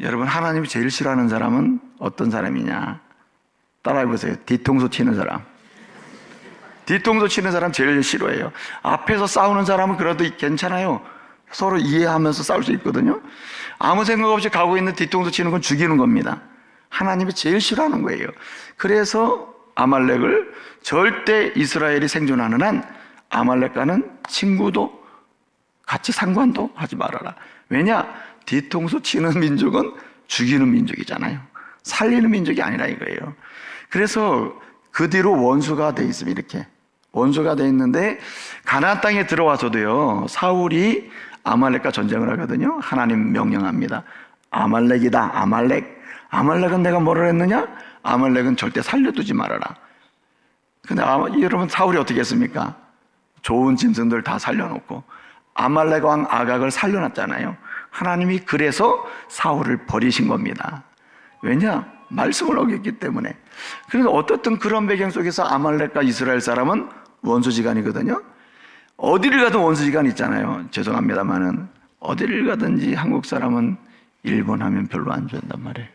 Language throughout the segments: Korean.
여러분, 하나님이 제일 싫어하는 사람은 어떤 사람이냐? 따라해보세요. 뒤통수 치는 사람. 뒤통수 치는 사람 제일 싫어해요. 앞에서 싸우는 사람은 그래도 괜찮아요. 서로 이해하면서 싸울 수 있거든요. 아무 생각 없이 가고 있는 뒤통수 치는 건 죽이는 겁니다. 하나님이 제일 싫어하는 거예요. 그래서 아말렉을 절대 이스라엘이 생존하는 한 아말렉과는 친구도 같이 상관도 하지 말아라. 왜냐? 뒤통수 치는 민족은 죽이는 민족이잖아요. 살리는 민족이 아니라 이거예요. 그래서 그 뒤로 원수가 돼 있습니다. 이렇게 원수가 돼 있는데, 가나안 땅에 들어와서도요, 사울이 아말렉과 전쟁을 하거든요. 하나님 명령합니다. 아말렉이다. 아말렉은 내가 뭐라 했느냐? 아말렉은 절대 살려두지 말아라. 근데 여러분, 사울이 어떻게 했습니까? 좋은 짐승들 다 살려놓고 아말렉 왕 아각을 살려놨잖아요. 하나님이 그래서 사울을 버리신 겁니다. 왜냐? 말씀을 어겼기 때문에. 그래서 어떻든 그런 배경 속에서 아말렉과 이스라엘 사람은 원수지간이거든요. 어디를 가든 원수지간 있잖아요. 죄송합니다만은 어디를 가든지 한국 사람은 일본 하면 별로 안 좋아한단 말이에요.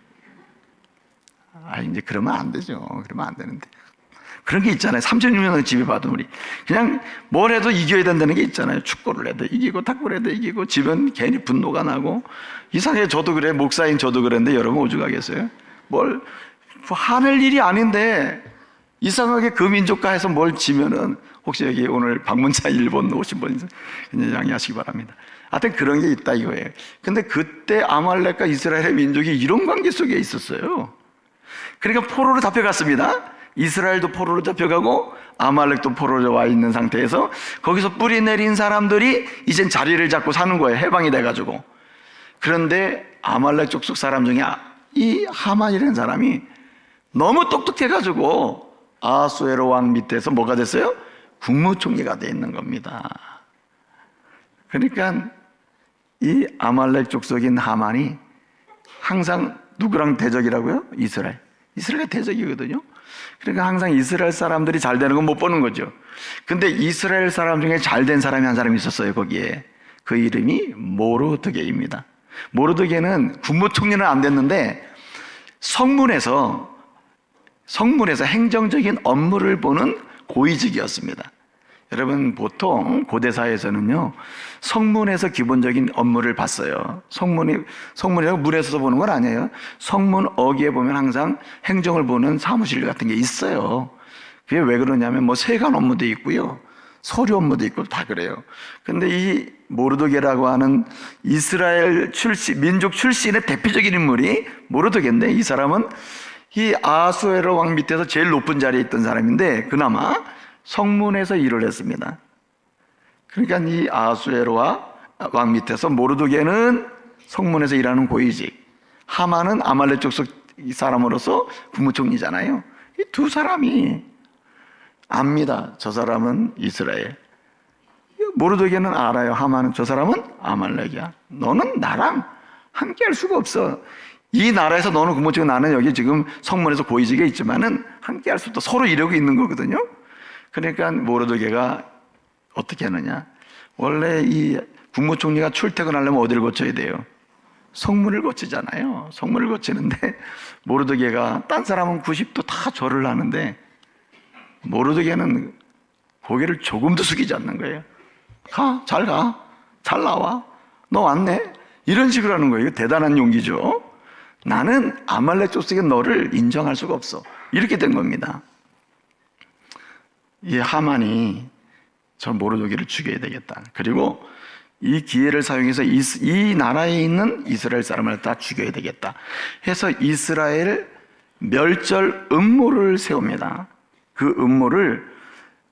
이제 그러면 안 되죠. 그러면 안 되는데. 그런 게 있잖아요. 36년을 지배받은 우리. 그냥 뭘 해도 이겨야 된다는 게 있잖아요. 축구를 해도 이기고, 탁구를 해도 이기고, 집은 괜히 분노가 나고. 이상하게 저도 그래, 목사인 저도 그랬는데 여러분 오죽하겠어요? 화낼 일이 아닌데 이상하게 그 민족과 해서 뭘 지면은, 혹시 여기 오늘 방문자 일본 오신 분 그냥 양해하시기 바랍니다. 하여튼 그런 게 있다 이거예요. 근데 그때 아말렉과 이스라엘의 민족이 이런 관계 속에 있었어요. 그러니까 포로로 잡혀갔습니다. 이스라엘도 포로로 잡혀가고 아말렉도 포로로 와 있는 상태에서 거기서 뿌리 내린 사람들이 이젠 자리를 잡고 사는 거예요. 해방이 돼가지고. 그런데 아말렉 족속 사람 중에 이 하만이라는 사람이 너무 똑똑해가지고 아수에로 왕 밑에서 뭐가 됐어요? 국무총리가 돼 있는 겁니다. 그러니까 이 아말렉 족속인 하만이 항상 누구랑 대적이라고요? 이스라엘 대적이거든요. 그러니까 항상 이스라엘 사람들이 잘 되는 건 못 보는 거죠. 근데 이스라엘 사람 중에 잘 된 사람이 한 사람이 있었어요. 거기에. 그 이름이 모르드게입니다. 모르드게는 국무총리는 안 됐는데 성문에서 행정적인 업무를 보는 고위직이었습니다. 여러분, 보통 고대 사회에서는요, 성문에서 기본적인 업무를 봤어요. 성문이라고 문에서 보는 건 아니에요. 성문 어귀에 보면 항상 행정을 보는 사무실 같은 게 있어요. 그게 왜 그러냐면 세관 업무도 있고요, 서류 업무도 있고 다 그래요. 근데 이 모르드게라고 하는 이스라엘 민족 출신의 대표적인 인물이 모르드게인데, 이 사람은 이 아수에로 왕 밑에서 제일 높은 자리에 있던 사람인데 그나마 성문에서 일을 했습니다. 그러니까 이 아수에로 왕 밑에서 모르드게는 성문에서 일하는 고위직, 하만은 아말렉 족속 사람으로서 국무총리잖아요. 이 두 사람이 압니다. 저 사람은 이스라엘. 모르드게는 알아요. 하만은 저 사람은 아말렉이야. 너는 나랑 함께 할 수가 없어. 이 나라에서 너는 국무총리, 나는 여기 지금 성문에서 고위직에 있지만은 함께 할 수 없다. 서로 이러고 있는 거거든요. 그러니까 모르드게가 어떻게 하느냐? 원래 이 국무총리가 출퇴근하려면 어디를 거쳐야 돼요? 성문을 거치잖아요. 성문을 거치는데 모르드게가, 딴 사람은 90도 다 절을 하는데 모르드게는 고개를 조금도 숙이지 않는 거예요. 잘 나와, 너 왔네, 이런 식으로 하는 거예요. 대단한 용기죠. 나는 아말렉 족속의 너를 인정할 수가 없어, 이렇게 된 겁니다. 이 하만이 저 모르드게를 죽여야 되겠다. 그리고 이 기회를 사용해서 이 나라에 있는 이스라엘 사람을 다 죽여야 되겠다 해서 이스라엘 멸절 음모를 세웁니다. 그 음모를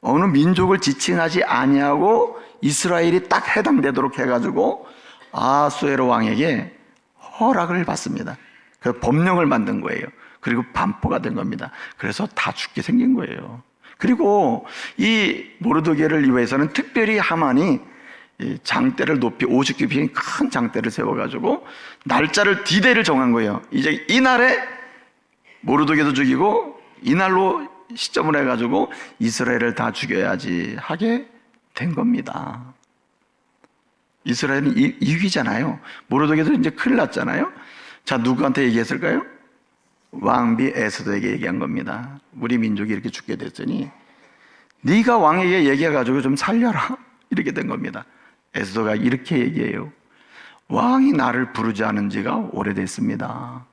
어느 민족을 지칭하지 아니하고 이스라엘이 딱 해당되도록 해가지고 아수에로 왕에게 허락을 받습니다. 그 법령을 만든 거예요. 그리고 반포가 된 겁니다. 그래서 다 죽게 생긴 거예요. 그리고 이 모르드게를 위해서는 특별히 하만이 장대를 높이 50규빗인 큰 장대를 세워가지고 날짜를 D-Day를 정한 거예요. 이제 이날에 모르드게도 죽이고 이날로 시점을 해가지고 이스라엘을 다 죽여야지 하게 된 겁니다. 이스라엘은 이위잖아요. 모르드게도 이제 큰일 났잖아요. 자, 누구한테 얘기했을까요? 왕비 에스더에게 얘기한 겁니다. 우리 민족이 이렇게 죽게 됐으니 네가 왕에게 얘기해가지고 좀 살려라, 이렇게 된 겁니다. 에스더가 이렇게 얘기해요. 왕이 나를 부르지 않은 지가 오래됐습니다.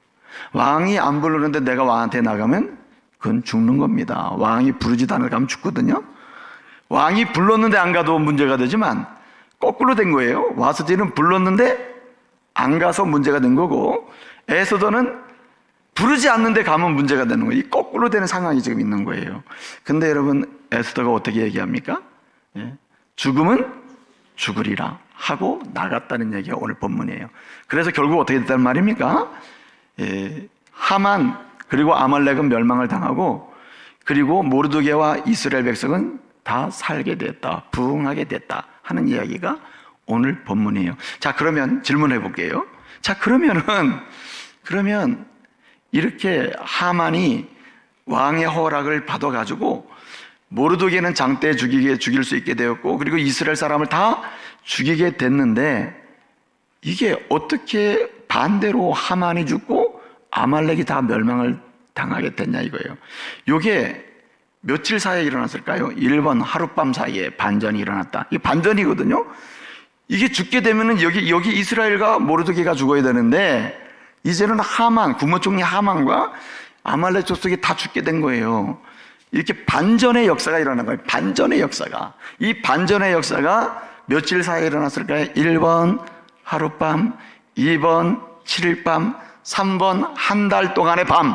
왕이 안 부르는데 내가 왕한테 나가면 그건 죽는 겁니다. 왕이 부르지도 않을 가면 죽거든요. 왕이 불렀는데 안 가도 문제가 되지만 거꾸로 된 거예요. 와스티는 불렀는데 안 가서 문제가 된 거고, 에스더는 부르지 않는데 가면 문제가 되는 거예요. 이 거꾸로 되는 상황이 지금 있는 거예요. 근데 여러분, 에스더가 어떻게 얘기합니까? 죽음은 죽으리라 하고 나갔다는 얘기가 오늘 본문이에요. 그래서 결국 어떻게 됐단 말입니까? 하만 그리고 아말렉은 멸망을 당하고, 그리고 모르드게와 이스라엘 백성은 다 살게 됐다, 부흥하게 됐다 하는 이야기가 오늘 본문이에요. 자, 그러면 질문해 볼게요. 자, 그러면 이렇게 하만이 왕의 허락을 받아가지고 모르드게는 장때 죽일 수 있게 되었고, 그리고 이스라엘 사람을 다 죽이게 됐는데, 이게 어떻게 반대로 하만이 죽고 아말렉이 다 멸망을 당하게 됐냐 이거예요. 이게 며칠 사이에 일어났을까요? 1번 하룻밤 사이에 반전이 일어났다. 이게 반전이거든요. 이게 죽게 되면은 여기 이스라엘과 모르드게가 죽어야 되는데, 이제는 하만, 국무총리 하만과 아말렉 족속이 다 죽게 된 거예요. 이렇게 반전의 역사가 일어난 거예요. 반전의 역사가. 이 반전의 역사가 며칠 사이에 일어났을까요? 1번 하룻밤, 2번 7일 밤, 3번 한 달 동안의 밤.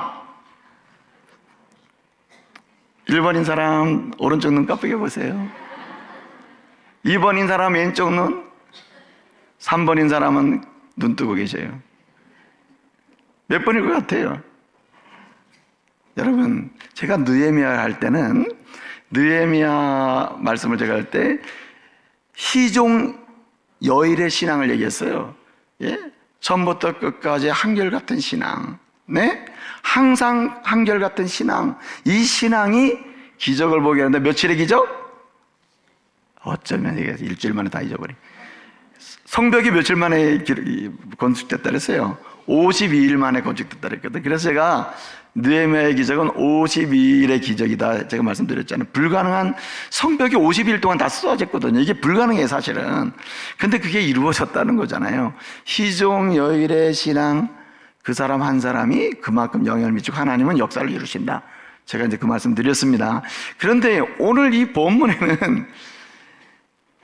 1번인 사람 오른쪽 눈 깜빡여 보세요. 2번인 사람 왼쪽 눈, 3번인 사람은 눈 뜨고 계셔요. 몇 번일 것 같아요? 여러분, 제가 느헤미야 할 때는, 느헤미야 말씀을 제가 할 때 희종 여일의 신앙을 얘기했어요. 예? 처음부터 끝까지 한결같은 신앙, 네? 항상 한결같은 신앙. 이 신앙이 기적을 보게 하는데, 며칠의 기적? 어쩌면 이게 일주일 만에 다 잊어버린. 성벽이 며칠 만에 건축됐다 그랬어요. 52일 만에 건축됐다 그랬거든. 그래서 제가 느헤미야의 기적은 52일의 기적이다 제가 말씀드렸잖아요. 불가능한 성벽이 52일 동안 다 쏟아졌거든요. 이게 불가능해요, 사실은. 근데 그게 이루어졌다는 거잖아요. 희종 여일의 신앙, 그 사람 한 사람이 그만큼 영향을 미치고 하나님은 역사를 이루신다. 제가 이제 그 말씀 드렸습니다. 그런데 오늘 이 본문에는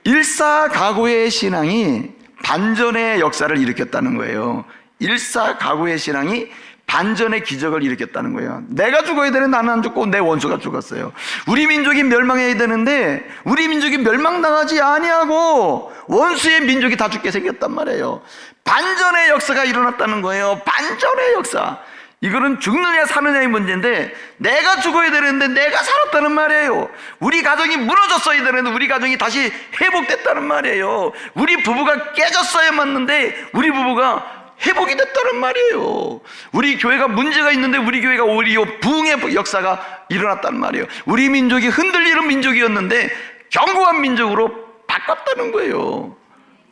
일사가구의 신앙이 반전의 역사를 일으켰다는 거예요. 일사가구의 신앙이 반전의 기적을 일으켰다는 거예요. 내가 죽어야 되는데 나는 안 죽고 내 원수가 죽었어요. 우리 민족이 멸망해야 되는데 우리 민족이 멸망당하지 아니하고 원수의 민족이 다 죽게 생겼단 말이에요. 반전의 역사가 일어났다는 거예요. 반전의 역사. 이거는 죽느냐 사느냐의 문제인데, 내가 죽어야 되는데 내가 살았다는 말이에요. 우리 가정이 무너졌어야 되는데 우리 가정이 다시 회복됐다는 말이에요. 우리 부부가 깨졌어야 맞는데 우리 부부가 회복이 됐다는 말이에요. 우리 교회가 문제가 있는데 우리 교회가 오히려 부흥의 역사가 일어났단 말이에요. 우리 민족이 흔들리는 민족이었는데 견고한 민족으로 바꿨다는 거예요.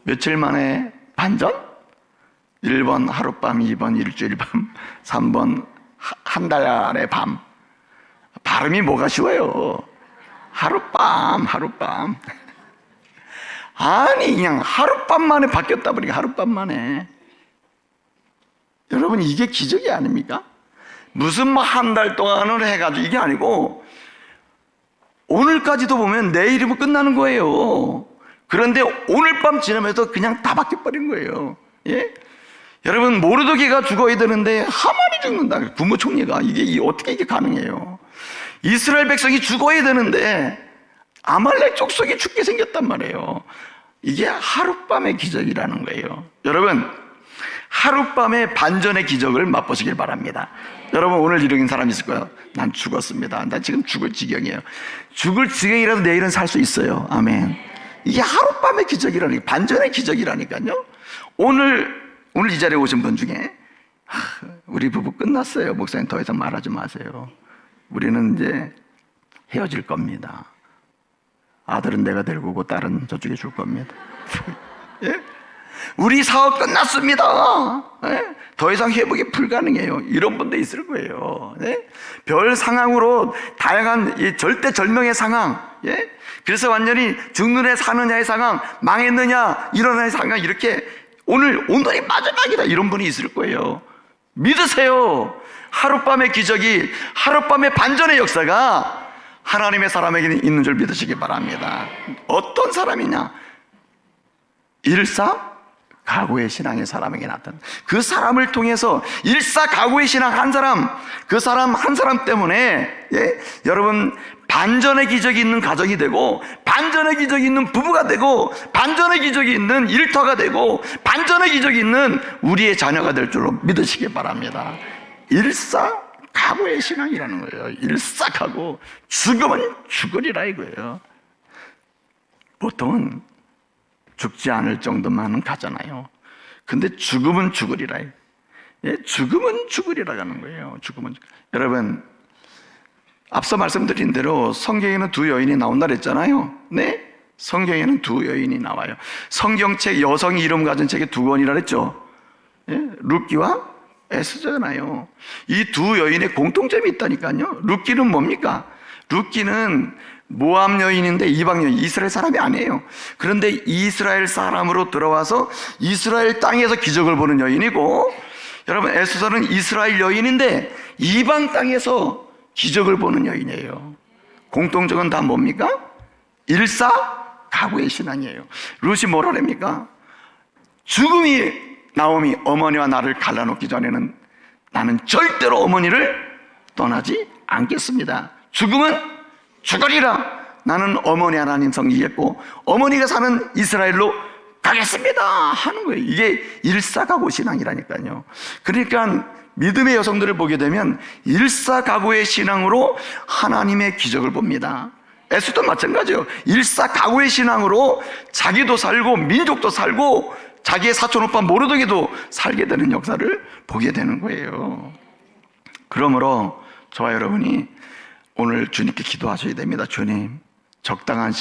며칠 만에 반전? 1번 하룻밤, 2번 일주일 밤, 3번 한 달의 밤. 발음이 뭐가 쉬워요? 하룻밤. 아니, 그냥 하룻밤 만에 바뀌었다 보니까 하룻밤 만에. 여러분, 이게 기적이 아닙니까? 무슨 뭐 한 달 동안을 해가지고 이게 아니고, 오늘까지도 보면 내일이면 끝나는 거예요. 그런데 오늘 밤 지나면서 그냥 다 바뀌어버린 거예요. 예? 여러분, 모르드게가 죽어야 되는데 하만이 죽는다. 국무총리가. 이게 어떻게 이게 가능해요? 이스라엘 백성이 죽어야 되는데 아말렉 족속이 죽게 생겼단 말이에요. 이게 하룻밤의 기적이라는 거예요. 여러분, 하룻밤의 반전의 기적을 맛보시길 바랍니다. 여러분, 오늘 이런 사람이 있을 거예요. 난 죽었습니다. 난 지금 죽을 지경이에요. 죽을 지경이라도 내일은 살 수 있어요. 아멘. 이게 하룻밤의 기적이라니까, 반전의 기적이라니까요. 오늘 이 자리에 오신 분 중에 우리 부부 끝났어요. 목사님 더 이상 말하지 마세요. 우리는 이제 헤어질 겁니다. 아들은 내가 데리고 오고 딸은 저쪽에 줄 겁니다. 예? 우리 사업 끝났습니다. 예? 더 이상 회복이 불가능해요. 이런 분도 있을 거예요. 예? 별 상황으로 다양한 이 절대절명의 상황, 예? 그래서 완전히 죽느냐 사느냐의 상황, 망했느냐 일어나의 상황, 이렇게 오늘이 마지막이다, 이런 분이 있을 거예요. 믿으세요. 하룻밤의 기적이, 하룻밤의 반전의 역사가 하나님의 사람에게는 있는 줄 믿으시기 바랍니다. 어떤 사람이냐? 일사가구의 신앙의 사람에게 나타난, 그 사람을 통해서 일사가구의 신앙 한 사람, 그 사람 한 사람 때문에, 예? 여러분, 반전의 기적이 있는 가정이 되고, 반전의 기적이 있는 부부가 되고, 반전의 기적이 있는 일터가 되고, 반전의 기적이 있는 우리의 자녀가 될 줄로 믿으시기 바랍니다. 일사가구의 신앙이라는 거예요. 일사가구. 죽으면 죽으리라 이거예요. 보통은 죽지 않을 정도만은 가잖아요. 근데 죽으면 죽으리라. 예, 죽으면 죽으리라 하는 거예요. 여러분, 앞서 말씀드린 대로 성경에는 두 여인이 나온다 그랬잖아요. 네? 성경에는 두 여인이 나와요. 성경책, 여성 이름 가진 책에 두 권이라 그랬죠. 예? 룻기와 에스더잖아요. 이 두 여인의 공통점이 있다니까요. 룻기는 뭡니까? 룻기는 모압 여인인데 이방 여인, 이스라엘 사람이 아니에요. 그런데 이스라엘 사람으로 들어와서 이스라엘 땅에서 기적을 보는 여인이고, 여러분, 에스더는 이스라엘 여인인데 이방 땅에서 기적을 보는 여인이에요. 공통적은 다 뭡니까? 일사가구의 신앙이에요. 룻이 뭐라 그럽니까? 죽음이 나오미, 어머니와 나를 갈라놓기 전에는 나는 절대로 어머니를 떠나지 않겠습니다. 죽음은 죽으리라. 나는 어머니 하나님 섬기겠고 어머니가 사는 이스라엘로 가겠습니다 하는 거예요. 이게 일사가구 신앙이라니까요. 그러니까 믿음의 여성들을 보게 되면 일사가구의 신앙으로 하나님의 기적을 봅니다. 에스더도 마찬가지예요. 일사가구의 신앙으로 자기도 살고 민족도 살고 자기의 사촌 오빠 모르드게도 살게 되는 역사를 보게 되는 거예요. 그러므로 저와 여러분이 오늘 주님께 기도하셔야 됩니다. 주님, 적당한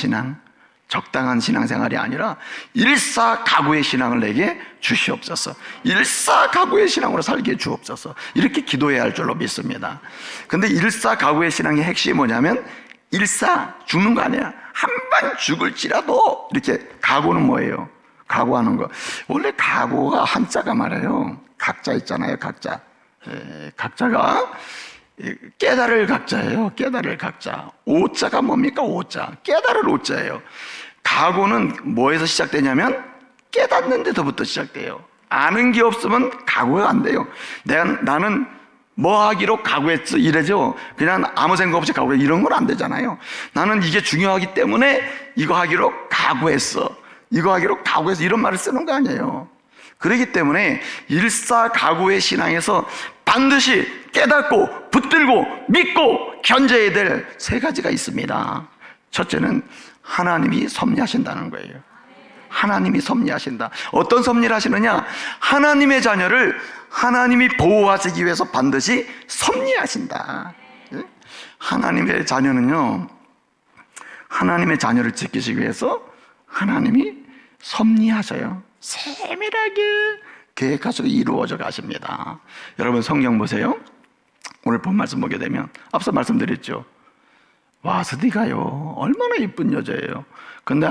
신앙생활이 아니라 일사가구의 신앙을 내게 주시옵소서. 일사가구의 신앙으로 살게 주옵소서. 이렇게 기도해야 할 줄로 믿습니다. 근데 일사가구의 신앙의 핵심이 뭐냐면, 죽는 거 아니야. 한 번 죽을지라도, 이렇게 각오는 뭐예요? 각오하는 거. 원래 각오가 한자가 말이에요. 각자 있잖아요. 각자. 각자가 깨달을 각자예요. 깨달을 각자. 오자가 뭡니까? 오자. 깨달을 오자예요. 각오는 뭐에서 시작되냐면 깨닫는 데서부터 시작돼요. 아는 게 없으면 각오가 안 돼요. 나는 뭐 하기로 각오했어 이래죠. 그냥 아무 생각 없이 각오해, 이런 건 안 되잖아요. 나는 이게 중요하기 때문에 이거 하기로 각오했어, 이거 하기로 각오했어, 이런 말을 쓰는 거 아니에요. 그렇기 때문에 일사가구의 신앙에서 반드시 깨닫고 붙들고 믿고 견뎌야 될 세 가지가 있습니다. 첫째는 하나님이 섭리하신다는 거예요. 하나님이 섭리하신다. 어떤 섭리를 하시느냐? 하나님의 자녀를 하나님이 보호하시기 위해서 반드시 섭리하신다. 하나님의 자녀는요, 하나님의 자녀를 지키시기 위해서 하나님이 섭리하셔요. 세밀하게 계획하시고 이루어져 가십니다. 여러분, 성경 보세요. 오늘 본 말씀 보게 되면 앞서 말씀드렸죠. 와스디가요, 얼마나 이쁜 여자예요. 근데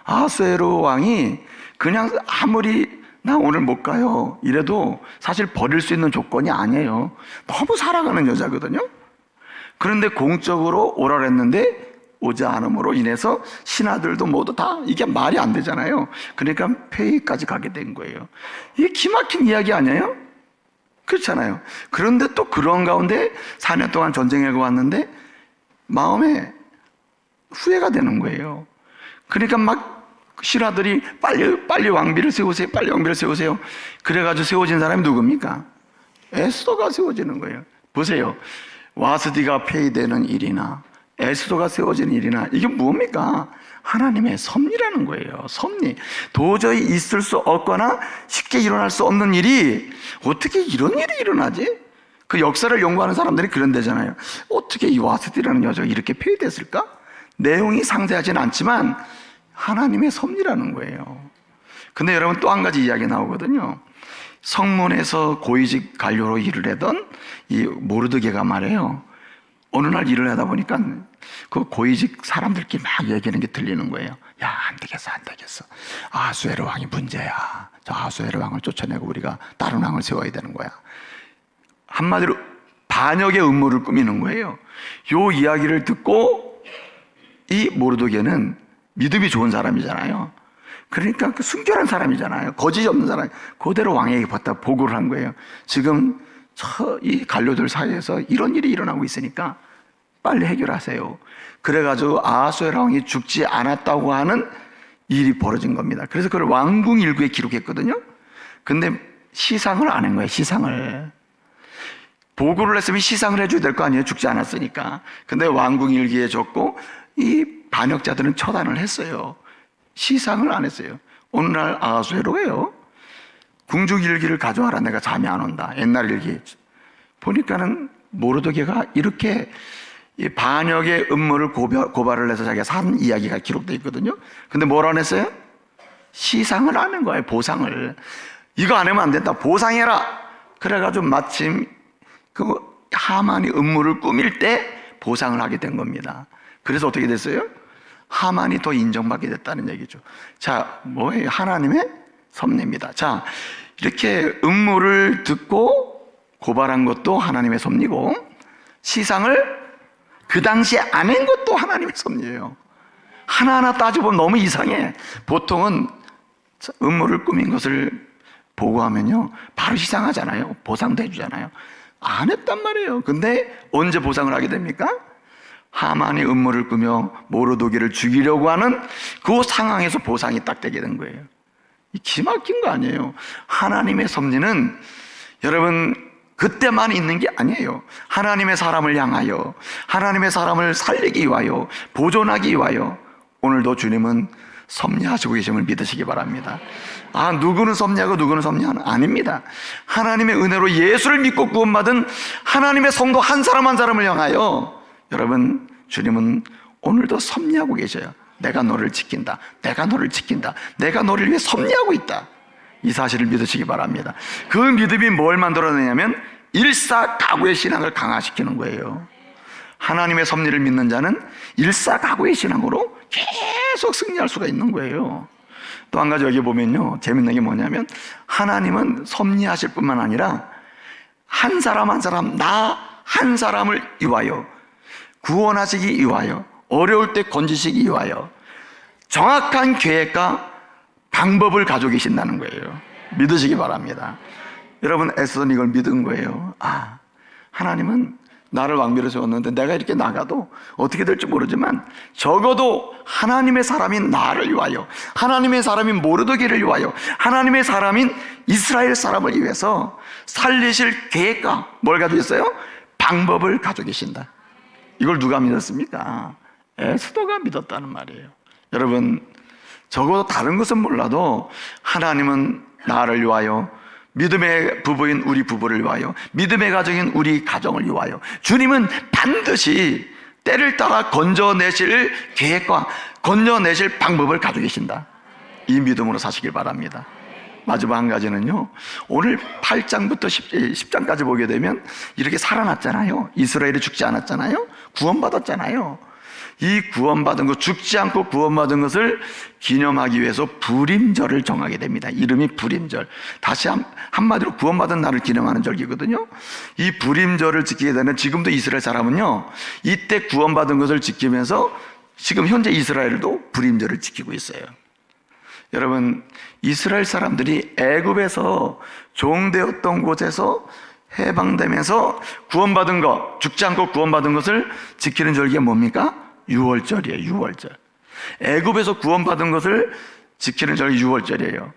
아하수에로 왕이 그냥 아무리 나 오늘 못 가요 이래도 사실 버릴 수 있는 조건이 아니에요. 너무 사랑하는 여자거든요. 그런데 공적으로 오라 그랬는데 오지 않음으로 인해서 신하들도 모두 다 이게 말이 안 되잖아요. 그러니까 폐위까지 가게 된 거예요. 이게 기막힌 이야기 아니에요? 그렇잖아요. 그런데 또 그런 가운데 4년 동안 전쟁에 왔는데 마음에 후회가 되는 거예요. 그러니까 막 신하들이 빨리 왕비를 세우세요, 빨리 왕비를 세우세요. 그래가지고 세워진 사람이 누굽니까? 에스더가 세워지는 거예요. 보세요. 와스디가 폐위되는 일이나 에스더가 세워지는 일이나 이게 뭡니까? 하나님의 섭리라는 거예요. 섭리. 도저히 있을 수 없거나 쉽게 일어날 수 없는 일이 어떻게 이런 일이 일어나지? 그 역사를 연구하는 사람들이 그런 데잖아요. 어떻게 이 와스디라는 여자가 이렇게 폐위됐을까? 내용이 상세하지는 않지만 하나님의 섭리라는 거예요. 근데 여러분 또 한 가지 이야기 나오거든요. 성문에서 고위직 관료로 일을 하던 이 모르드게가 말이에요. 어느 날 일을 하다 보니까 그 고위직 사람들끼리 막 얘기하는 게 들리는 거예요. 야, 안 되겠어, 안 되겠어. 아수에르 왕이 문제야. 저 아수에르 왕을 쫓아내고 우리가 다른 왕을 세워야 되는 거야. 한마디로 반역의 음모를 꾸미는 거예요. 요 이야기를 듣고 이 모르드게는 믿음이 좋은 사람이잖아요. 그러니까 그 순결한 사람이잖아요. 거짓이 없는 사람. 그대로 왕에게 받다 보고를 한 거예요. 지금 이 관료들 사이에서 이런 일이 일어나고 있으니까 빨리 해결하세요. 그래가지고 아하수에로 왕이 죽지 않았다고 하는 일이 벌어진 겁니다. 그래서 그걸 왕궁일기에 기록했거든요. 근데 시상을 안 한 거예요. 시상을. 보고를 했으면 시상을 해줘야 될 거 아니에요. 죽지 않았으니까. 근데 왕궁일기에 적고 이 반역자들은 처단을 했어요. 시상을 안 했어요. 어느 날 아하수에로가요, 궁중일기를 가져와라. 내가 잠이 안 온다. 옛날 일기 보니까는 모르드게가 이렇게 이 반역의 음모를 고발을 해서 자기가 산 이야기가 기록되어 있거든요. 근데 뭘 안 했어요? 시상을 안 한 거예요. 보상을. 이거 안 하면 안 된다. 보상해라. 그래가지고 마침 그 하만이 음모를 꾸밀 때 보상을 하게 된 겁니다. 그래서 어떻게 됐어요? 하만이 더 인정받게 됐다는 얘기죠. 자, 뭐예요? 하나님의 섭리입니다. 자, 이렇게 음모를 듣고 고발한 것도 하나님의 섭리고, 시상을 그 당시에 안 한 것도 하나님의 섭리예요. 하나하나 따져보면 너무 이상해. 보통은 음모를 꾸민 것을 보고하면요, 바로 시상하잖아요. 보상도 해주잖아요. 안 했단 말이에요. 근데 언제 보상을 하게 됩니까? 하만이 음모를 꾸며 모르드게를 죽이려고 하는 그 상황에서 보상이 딱 되게 된 거예요. 기막힌 거 아니에요. 하나님의 섭리는 여러분 그때만 있는 게 아니에요. 하나님의 사람을 향하여, 하나님의 사람을 살리기 위하여, 보존하기 위하여 오늘도 주님은 섭리하시고 계심을 믿으시기 바랍니다. 아, 누구는 섭리하고 누구는 섭리하는 아닙니다. 하나님의 은혜로 예수를 믿고 구원받은 하나님의 성도 한 사람 한 사람을 향하여 여러분, 주님은 오늘도 섭리하고 계셔요. 내가 너를 지킨다. 내가 너를 지킨다. 내가 너를 위해 섭리하고 있다. 이 사실을 믿으시기 바랍니다. 그 믿음이 뭘 만들어내냐면 일사각오의 신앙을 강화시키는 거예요. 하나님의 섭리를 믿는 자는 일사각오의 신앙으로 계속 승리할 수가 있는 거예요. 또 한 가지 여기 보면요, 재밌는 게 뭐냐면 하나님은 섭리하실 뿐만 아니라 한 사람 한 사람, 나 한 사람을 위하여 구원하시기 위하여, 어려울 때 건지시기 위하여 정확한 계획과 방법을 가지고 계신다는 거예요. 믿으시기 바랍니다. 여러분 애써서 이걸 믿은 거예요. 아, 하나님은 나를 왕비로 세웠는데 내가 이렇게 나가도 어떻게 될지 모르지만 적어도 하나님의 사람인 나를 위하여, 하나님의 사람인 모르드게를 위하여, 하나님의 사람인 이스라엘 사람을 위해서 살리실 계획과 뭘 가지고 있어요? 방법을 가지고 계신다. 이걸 누가 믿었습니까? 에스더가 믿었다는 말이에요. 여러분, 적어도 다른 것은 몰라도 하나님은 나를 위하여, 믿음의 부부인 우리 부부를 위하여, 믿음의 가정인 우리 가정을 위하여 주님은 반드시 때를 따라 건져내실 계획과 건져내실 방법을 가지고 계신다. 이 믿음으로 사시길 바랍니다. 마지막 한 가지는요, 오늘 8장부터 10장까지 보게 되면 이렇게 살아났잖아요. 이스라엘이 죽지 않았잖아요. 구원받았잖아요. 이 구원받은 것, 죽지 않고 구원받은 것을 기념하기 위해서 불임절을 정하게 됩니다. 이름이 불임절. 다시 한마디로 구원받은 날을 기념하는 절기거든요. 이 불임절을 지키게 되는, 지금도 이스라엘 사람은요, 이때 구원받은 것을 지키면서 지금 현재 이스라엘도 불임절을 지키고 있어요. 여러분, 이스라엘 사람들이 애굽에서 종되었던 곳에서 해방되면서 구원받은 것, 죽지 않고 구원받은 것을 지키는 절기가 뭡니까? 유월절이에요. 유월절. 애굽에서 구원받은 것을 지키는 절기 유월절이에요.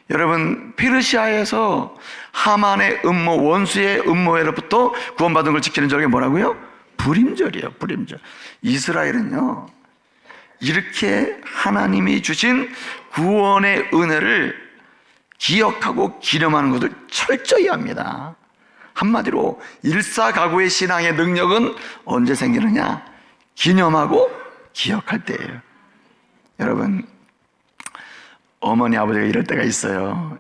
여러분, 페르시아에서 하만의 음모, 원수의 음모에로부터 구원받은 걸 지키는 절기가 뭐라고요? 불임절이에요. 불임절. 이스라엘은요, 이렇게 하나님이 주신 구원의 은혜를 기억하고 기념하는 것을 철저히 합니다. 한마디로 일사각오의 신앙의 능력은 언제 생기느냐? 기념하고 기억할 때예요. 여러분, 어머니 아버지가 이럴 때가 있어요.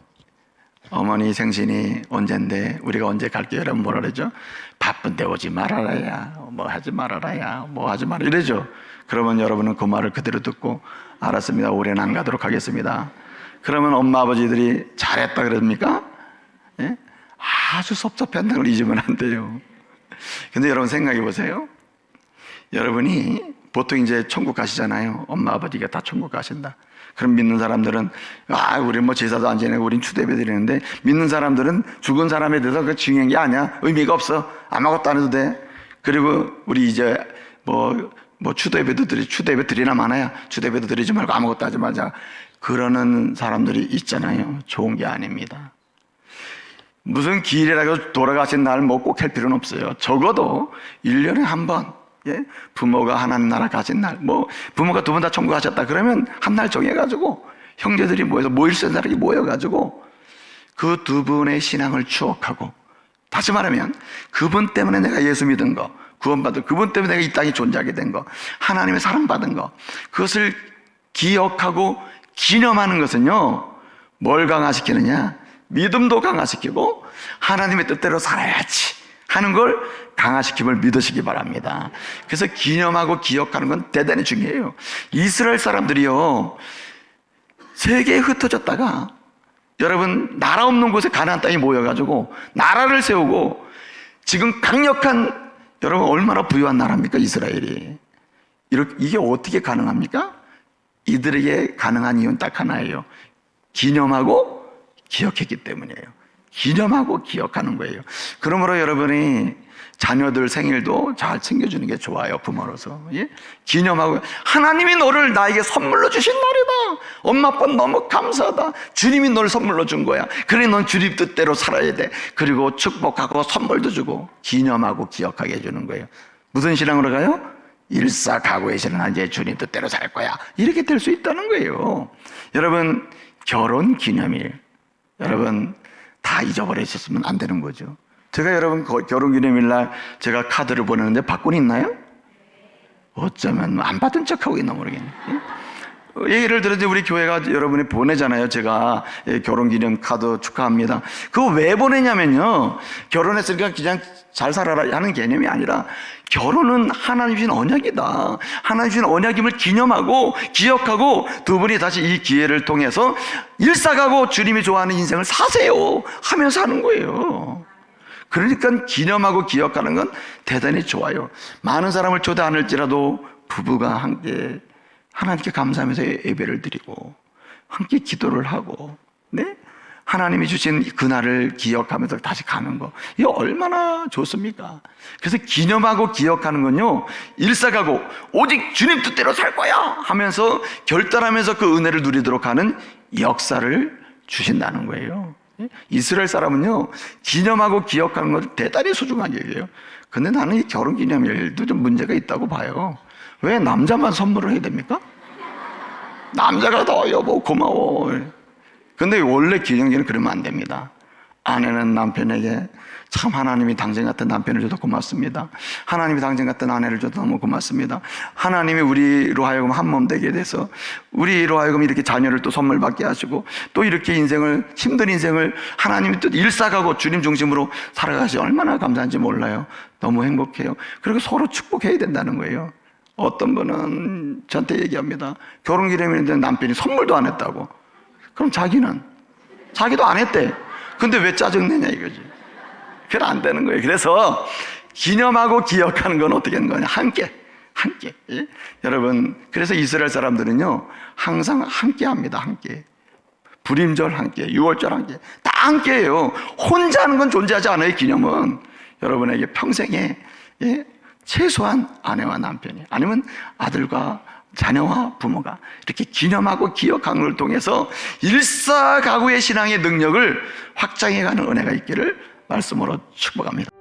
어머니 생신이 언젠데 우리가 언제 갈게요? 이러면 뭐라 그러죠? 바쁜데 오지 말아라야, 뭐 하지 말아라야, 뭐 하지 말아 이러죠. 그러면 여러분은 그 말을 그대로 듣고 알았습니다, 올해는 안 가도록 하겠습니다. 그러면 엄마 아버지들이 잘했다 그럽니까? 예? 아주 섭섭한 걸 잊으면 안 돼요. 근데 여러분 생각해 보세요. 여러분이 보통 이제 천국 가시잖아요. 엄마 아버지가 다 천국 가신다. 그럼 믿는 사람들은 우리 뭐 제사도 안 지내고 우린 추대배 드리는데, 믿는 사람들은 죽은 사람에 대해서 그 중요한 게 아니야. 의미가 없어. 아무것도 안 해도 돼. 그리고 우리 이제 뭐 추대배도 추대배 드리나 마나야. 추대배도 드리지 말고 아무것도 하지 말자. 그러는 사람들이 있잖아요. 좋은 게 아닙니다. 무슨 기일이라고 돌아가신 날 뭐 꼭 할 필요는 없어요. 적어도 1년에 한 번, 예? 부모가 하나님 나라 가신 날, 뭐 부모가 두 분 다 천국 가셨다 그러면 한 날 정해가지고 형제들이 모여서 모일수 있는 사람이 모여가지고 그 두 분의 신앙을 추억하고, 다시 말하면 그분 때문에 내가 예수 믿은 거, 구원받은, 그분 때문에 내가 이 땅에 존재하게 된 거, 하나님의 사랑받은 거, 그것을 기억하고 기념하는 것은요, 뭘 강화시키느냐? 믿음도 강화시키고 하나님의 뜻대로 살아야지 하는 걸 강화시킴을 믿으시기 바랍니다. 그래서 기념하고 기억하는 건 대단히 중요해요. 이스라엘 사람들이요, 세계에 흩어졌다가 여러분 나라 없는 곳에 가나안 땅에 모여가지고 나라를 세우고 지금 강력한, 여러분 얼마나 부유한 나라입니까 이스라엘이. 이게 어떻게 가능합니까? 이들에게 가능한 이유는 딱 하나예요. 기념하고 기억했기 때문이에요. 기념하고 기억하는 거예요. 그러므로 여러분이 자녀들 생일도 잘 챙겨주는 게 좋아요, 부모로서. 예? 기념하고, 하나님이 너를 나에게 선물로 주신 날이다. 엄마 아빠 너무 감사하다. 주님이 너를 선물로 준 거야. 그래, 넌 주님 뜻대로 살아야 돼. 그리고 축복하고 선물도 주고 기념하고 기억하게 해주는 거예요. 무슨 신앙으로 가요? 일사가구의 신앙, 이제 주님 뜻대로 살 거야. 이렇게 될 수 있다는 거예요. 여러분, 결혼 기념일, 여러분 다 잊어버리셨으면 안 되는 거죠. 제가 여러분 결혼 기념일 날 제가 카드를 보내는데 받고는 있나요? 어쩌면 안 받은 척하고 있나 모르겠네. 예를 들어 우리 교회가 여러분이 보내잖아요. 제가 결혼 기념 카드 축하합니다. 그거 왜 보내냐면요, 결혼했으니까 그냥 잘 살아라 하는 개념이 아니라, 결혼은 하나님 주신 언약이다. 하나님 주신 언약임을 기념하고 기억하고 두 분이 다시 이 기회를 통해서 일사가고 주님이 좋아하는 인생을 사세요 하면서 하는 거예요. 그러니까 기념하고 기억하는 건 대단히 좋아요. 많은 사람을 초대 안 할지라도 부부가 함께 하나님께 감사하면서 예배를 드리고 함께 기도를 하고, 네? 하나님이 주신 그날을 기억하면서 다시 가는 거, 이게 얼마나 좋습니까? 그래서 기념하고 기억하는 건요, 일사가고 오직 주님 뜻대로 살 거야 하면서 결단하면서 그 은혜를 누리도록 하는 역사를 주신다는 거예요. 이스라엘 사람은요, 기념하고 기억하는 건 대단히 소중한 얘기예요. 근데 나는 이 결혼기념일도 좀 문제가 있다고 봐요. 왜 남자만 선물을 해야 됩니까? 남자가 더 여보 고마워. 근데 원래 기념일은 그러면 안 됩니다. 아내는 남편에게 참 하나님이 당신 같은 남편을 줘서 고맙습니다. 하나님이 당신 같은 아내를 줘서 너무 고맙습니다. 하나님이 우리로 하여금 한 몸 되게 돼서 우리로 하여금 이렇게 자녀를 또 선물 받게 하시고 또 이렇게 인생을, 힘든 인생을 하나님이 또 일사가고 주님 중심으로 살아가시, 얼마나 감사한지 몰라요. 너무 행복해요. 그리고 서로 축복해야 된다는 거예요. 어떤 분은 저한테 얘기합니다. 결혼기념일인데 남편이 선물도 안 했다고. 그럼 자기도 안 했대. 근데 왜 짜증내냐 이거지. 그건 안 되는 거예요. 그래서 기념하고 기억하는 건 어떻게 하는 거냐? 함께. 예? 여러분, 그래서 이스라엘 사람들은요, 항상 함께 합니다. 함께. 불임절 함께, 유월절 함께, 다 함께 해요. 혼자 하는 건 존재하지 않아요. 기념은 여러분에게 평생에, 예? 최소한 아내와 남편이, 아니면 아들과 자녀와 부모가 이렇게 기념하고 기억하는 걸 통해서 일사가구의 신앙의 능력을 확장해가는 은혜가 있기를 말씀으로 축복합니다.